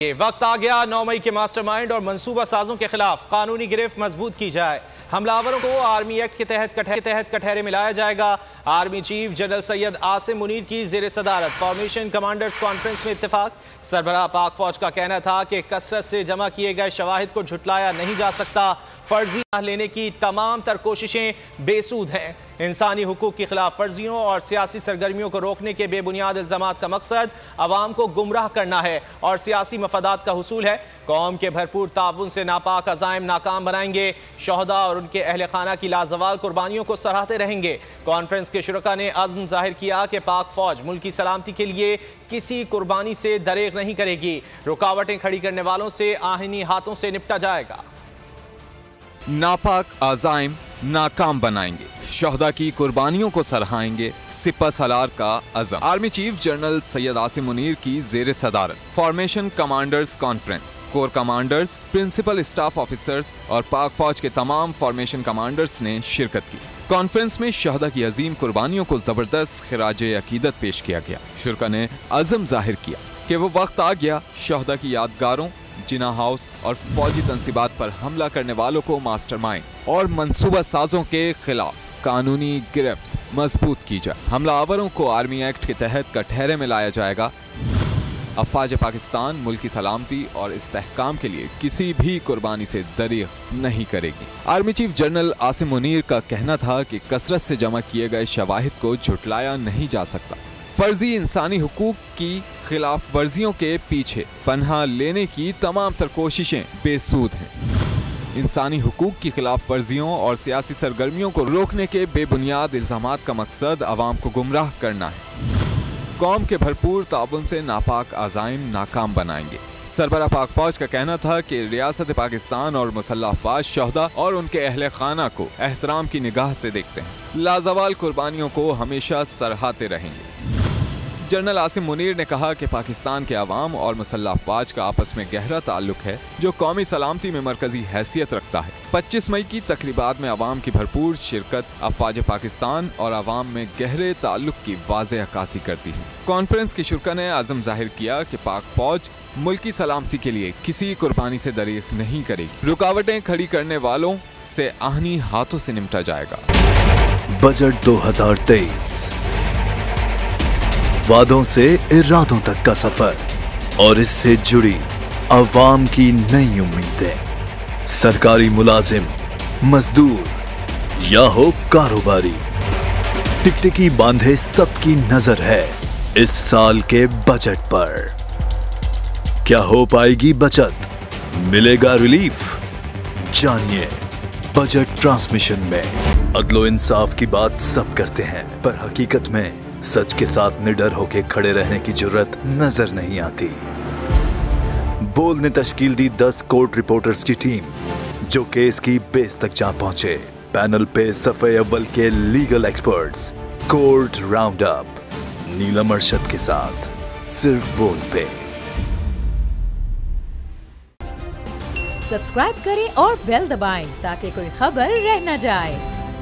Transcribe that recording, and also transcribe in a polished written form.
ये वक्त आ गया 9 मई के मास्टरमाइंड और मंसूबा साजों के खिलाफ कानूनी गिरफ्त मजबूत की जाए। हमलावरों को आर्मी एक्ट के तहत कटहरे मिलाया जाएगा। Army chief general Syed Asim Munir की जेर सदारत फॉर्मेशन कमांडर्स कॉन्फ्रेंस में इत्तेफाक। सरबराह पाक फौज का कहना था कि कसरत से जमा किए गए शवाहिद को झुटलाया नहीं जा सकता। फर्जी लेने की तमाम तर कोशिशें बेसूद हैं। इंसानी हुकूक की खिलाफ वर्जियों और सियासी सरगर्मियों को रोकने के बेबुनियाद इल्जामात का मकसद अवाम को गुमराह करना है और सियासी मफादात का हुसूल है। कौम के भरपूर ताउन से नापाक अज़ाइम नाकाम बनाएंगे। शोहदा और उनके अहल खाना की लाजवाल कुर्बानियों को सराहते रहेंगे। कॉन्फ्रेंस के शुरका ने अज़्म जाहिर किया कि पाक फौज मुल्क की सलामती के लिए किसी कुर्बानी से दरेग नहीं करेगी। रुकावटें खड़ी करने वालों से आहिनी हाथों से निपटा जाएगा। नापाक अज़ाइम नाकाम बनाएंगे, शोहदा की कुर्बानियों को सराहेंगे, सिपह सलार का अज़म। Army chief general Syed Asim Munir की जेर सदारत formation commanders conference. Corps commanders, principal staff officers और पाक फौज के तमाम फॉर्मेशन कमांडर्स ने शिरकत की। कॉन्फ्रेंस में शोहदा की अजीम कुर्बानियों को जबरदस्त खिराजे अकीदत पेश किया गया। शुरका ने अज़म जाहिर किया कि वो वक्त आ गया शोहदा की यादगारों, जिना हाउस और फौजी तंसीबात पर हमला करने वालों को मास्टरमाइंड और मंसूबा साजों के खिलाफ कानूनी गिरफ्त मजबूत की जाए। हमलावरों को आर्मी एक्ट के तहत कटहरे में लाया जाएगा। अफवाज पाकिस्तान मुल्क की सलामती और इस्तेहकाम के लिए किसी भी कुर्बानी से दरीग नहीं करेगी। Army chief general Asim Munir का कहना था कि कसरत से जमा किए गए शवाहिद को झुटलाया नहीं जा सकता। फर्जी इंसानी हुकूक की खिलाफ वर्जियों के पीछे पनाह लेने की तमाम तर कोशिशें बेसूद हैं। इंसानी हुकूक की खिलाफ वर्जियों और सियासी सरगर्मियों को रोकने के बेबुनियाद इल्जामात का मकसद अवाम को गुमराह करना है। कौम के भरपूर ताउन से नापाक अज़ाइम नाकाम बनाएंगे। सरबराह पाक फौज का कहना था कि रियासत पाकिस्तान और मुसल्लह अफवाज शोहदा और उनके अहले खाना को एहतराम की निगाह से देखते हैं। लाजवाल कुर्बानियों को हमेशा सराहते रहेंगे। जनरल आसिम मुनीर ने कहा कि पाकिस्तान के अवाम और मुसल्लह अफवाज का आपस में गहरा ताल्लुक है जो कौमी सलामती में मरकजी हैसियत रखता है। 25 मई की तकरीबात में अवाम की भरपूर शिरकत अफवाज पाकिस्तान और अवाम में गहरे ताल्लुक की वाज़ेह अक्कासी करती है। कॉन्फ्रेंस के शुरका ने आज़म जाहिर किया कि पाक फौज मुल्क की सलामती के लिए किसी कुर्बानी से दरीग नहीं करेगी। रुकावटें खड़ी करने वालों से आहनी हाथों से निपटा जाएगा। बजट 2023 वादों से इरादों तक का सफर और इससे जुड़ी अवाम की नई उम्मीदें। सरकारी मुलाजिम, मजदूर या हो कारोबारी, टिकटिकी बांधे सबकी नजर है इस साल के बजट पर। क्या हो पाएगी बचत, मिलेगा रिलीफ? जानिए बजट ट्रांसमिशन में। अदलो इंसाफ की बात सब करते हैं पर हकीकत में सच के साथ निडर होके खड़े रहने की जुर्रत नजर नहीं आती। बोल ने तश्कील दी 10 कोर्ट रिपोर्टर्स की टीम जो केस की बेस तक जा पहुंचे। पैनल पे सफे अव्वल के legal experts. Court round up Neelam Arshad के साथ सिर्फ बोल पे। सब्सक्राइब करें और बेल दबाएं ताकि कोई खबर रह न जाए।